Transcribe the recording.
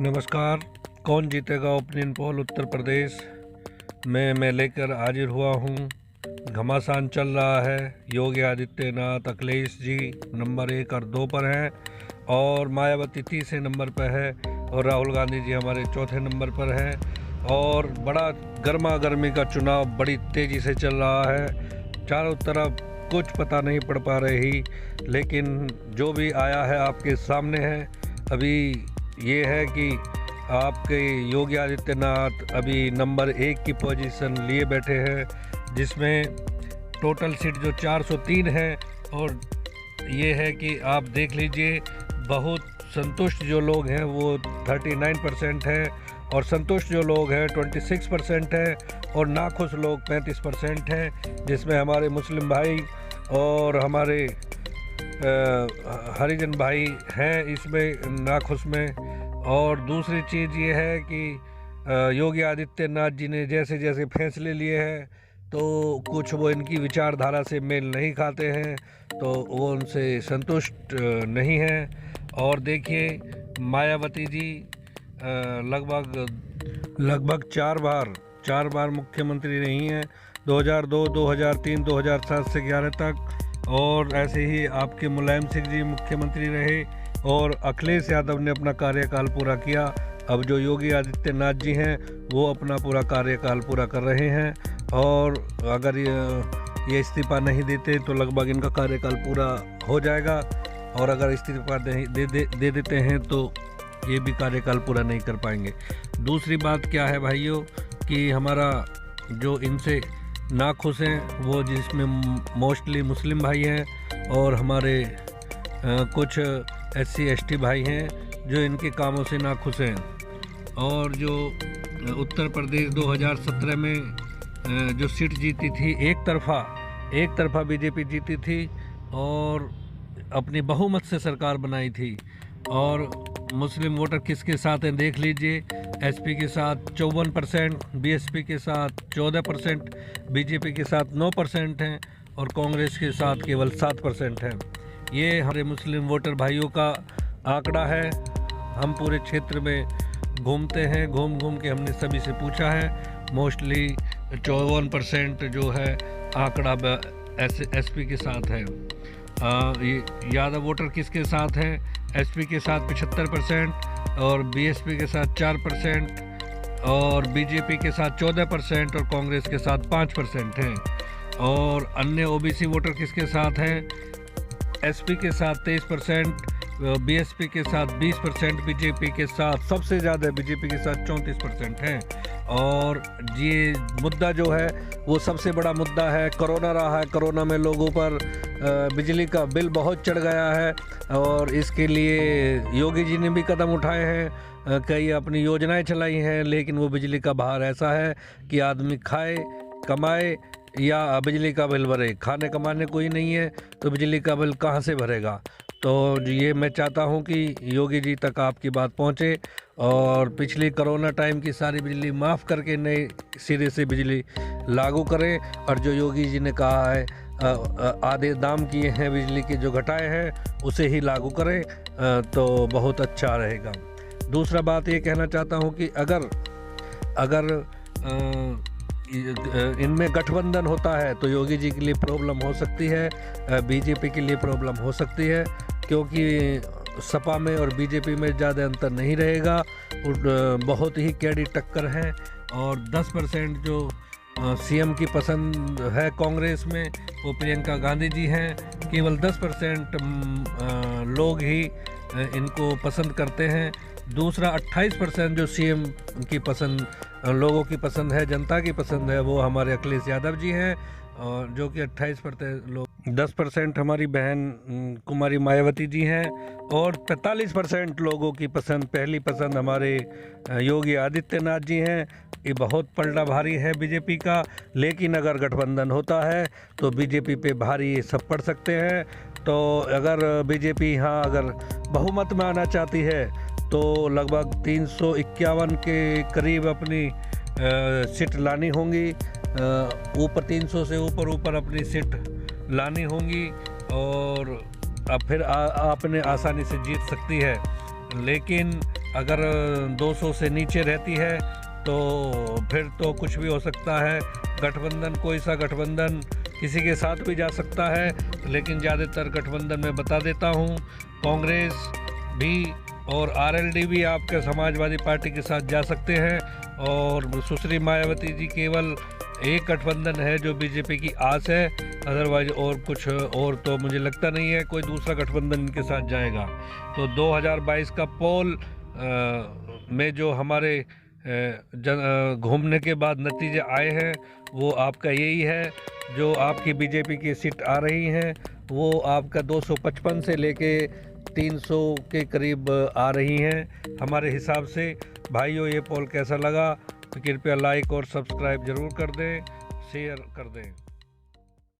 नमस्कार। कौन जीतेगा ओपिनियन पोल उत्तर प्रदेश में मैं लेकर हाजिर हुआ हूँ। घमासान चल रहा है। योगी आदित्यनाथ अखिलेश जी नंबर 1 और 2 पर हैं और मायावती तीसरे नंबर पर है और राहुल गांधी जी हमारे चौथे नंबर पर हैं और बड़ा गर्मा गर्मी का चुनाव बड़ी तेज़ी से चल रहा है। चारों तरफ कुछ पता नहीं पड़ पा रही, लेकिन जो भी आया है आपके सामने है। अभी ये है कि आपके योगी आदित्यनाथ अभी नंबर 1 की पोजीशन लिए बैठे हैं, जिसमें टोटल सीट जो 403 है। और ये है कि आप देख लीजिए, बहुत संतुष्ट जो लोग हैं वो 39% है और संतुष्ट जो लोग हैं 26% है और नाखुश लोग 35% हैं, जिसमें हमारे मुस्लिम भाई और हमारे हरिजन भाई हैं इसमें नाखुश में। और दूसरी चीज़ ये है कि योगी आदित्यनाथ जी ने जैसे जैसे फैसले लिए हैं तो कुछ वो इनकी विचारधारा से मेल नहीं खाते हैं, तो वो उनसे संतुष्ट नहीं हैं। और देखिए, मायावती जी लगभग चार बार मुख्यमंत्री रही हैं, 2002, 2003, 2007 से 11 तक। और ऐसे ही आपके मुलायम सिंह जी मुख्यमंत्री रहे और अखिलेश यादव ने अपना कार्यकाल पूरा किया। अब जो योगी आदित्यनाथ जी हैं वो अपना पूरा कार्यकाल पूरा कर रहे हैं और अगर ये इस्तीफा नहीं देते तो लगभग इनका कार्यकाल पूरा हो जाएगा, और अगर इस्तीफा दे देते हैं तो ये भी कार्यकाल पूरा नहीं कर पाएंगे। दूसरी बात क्या है भाइयों कि हमारा जो इनसे नाखुश हैं वो जिसमें मोस्टली मुस्लिम भाई हैं और हमारे कुछ SC ST भाई हैं जो इनके कामों से नाखुश हैं। और जो उत्तर प्रदेश 2017 में जो सीट जीती थी, एक तरफा बीजेपी जीती थी और अपनी बहुमत से सरकार बनाई थी। और मुस्लिम वोटर किसके साथ हैं देख लीजिए, SP के साथ 54%, BSP के साथ 14%, BJP के साथ 9% हैं और कांग्रेस के साथ केवल 7% हैं। ये हमारे मुस्लिम वोटर भाइयों का आंकड़ा है। हम पूरे क्षेत्र में घूमते हैं, घूम के हमने सभी से पूछा है, मोस्टली 54% जो है आंकड़ा SP के साथ है। ये यादव वोटर किसके साथ हैं? SP के साथ 75% और BSP के साथ 4% और BJP के साथ 14% और कांग्रेस के साथ 5% हैं। और अन्य OBC वोटर किसके साथ हैं? SP के साथ 23%, BSP के साथ 20%, BJP के साथ सबसे ज़्यादा BJP के साथ 34% हैं। और ये मुद्दा जो है वो सबसे बड़ा मुद्दा है, कोरोना रहा है। कोरोना में लोगों पर बिजली का बिल बहुत चढ़ गया है और इसके लिए योगी जी ने भी कदम उठाए हैं, कई अपनी योजनाएं चलाई हैं, लेकिन वो बिजली का भार ऐसा है कि आदमी खाए कमाए या बिजली का बिल भरे। खाने कमाने कोई नहीं है तो बिजली का बिल कहाँ से भरेगा? तो ये मैं चाहता हूँ कि योगी जी तक आपकी बात पहुँचे और पिछली कोरोना टाइम की सारी बिजली माफ़ करके नए सिरे से बिजली लागू करें। और जो योगी जी ने कहा है आधे दाम किए हैं बिजली के जो घटाए हैं उसे ही लागू करें तो बहुत अच्छा रहेगा। दूसरा बात ये कहना चाहता हूँ कि अगर इनमें गठबंधन होता है तो योगी जी के लिए प्रॉब्लम हो सकती है, BJP के लिए प्रॉब्लम हो सकती है, क्योंकि सपा में और BJP में ज़्यादा अंतर नहीं रहेगा। बहुत ही कैडी टक्कर है और 10% जो CM की पसंद है कांग्रेस में वो प्रियंका गांधी जी हैं। केवल 10% लोग ही इनको पसंद करते हैं। दूसरा 28% जो CM की पसंद लोगों की पसंद है, जनता की पसंद है, वो हमारे अखिलेश यादव जी हैं, और जो कि 28% लोग। 10% हमारी बहन कुमारी मायावती जी हैं और 45% लोगों की पसंद, पहली पसंद हमारे योगी आदित्यनाथ जी हैं। ये बहुत पलड़ा भारी है BJP का, लेकिन अगर गठबंधन होता है तो BJP पे भारी ये सब पड़ सकते हैं। तो अगर BJP अगर बहुमत में आना चाहती है तो लगभग 351 के करीब अपनी सीट लानी होंगी, ऊपर 300 से ऊपर अपनी सीट लानी होंगी और अब फिर आपने आसानी से जीत सकती है। लेकिन अगर 200 से नीचे रहती है तो फिर तो कुछ भी हो सकता है। गठबंधन, कोई सा गठबंधन किसी के साथ भी जा सकता है, लेकिन ज़्यादातर गठबंधन में बता देता हूँ कांग्रेस भी और आरएलडी भी आपके समाजवादी पार्टी के साथ जा सकते हैं। और सुश्री मायावती जी केवल एक गठबंधन है जो बीजेपी की आस है, अदरवाइज और कुछ और तो मुझे लगता नहीं है कोई दूसरा गठबंधन इनके साथ जाएगा। तो 2022 का पोल में जो हमारे घूमने के बाद नतीजे आए हैं वो आपका यही है। जो आपकी बीजेपी की सीट आ रही हैं वो आपका 255 से लेके 300 के करीब आ रही हैं हमारे हिसाब से। भाइयों, ये पोल कैसा लगा तो कृपया लाइक और सब्सक्राइब ज़रूर कर दें, शेयर कर दें।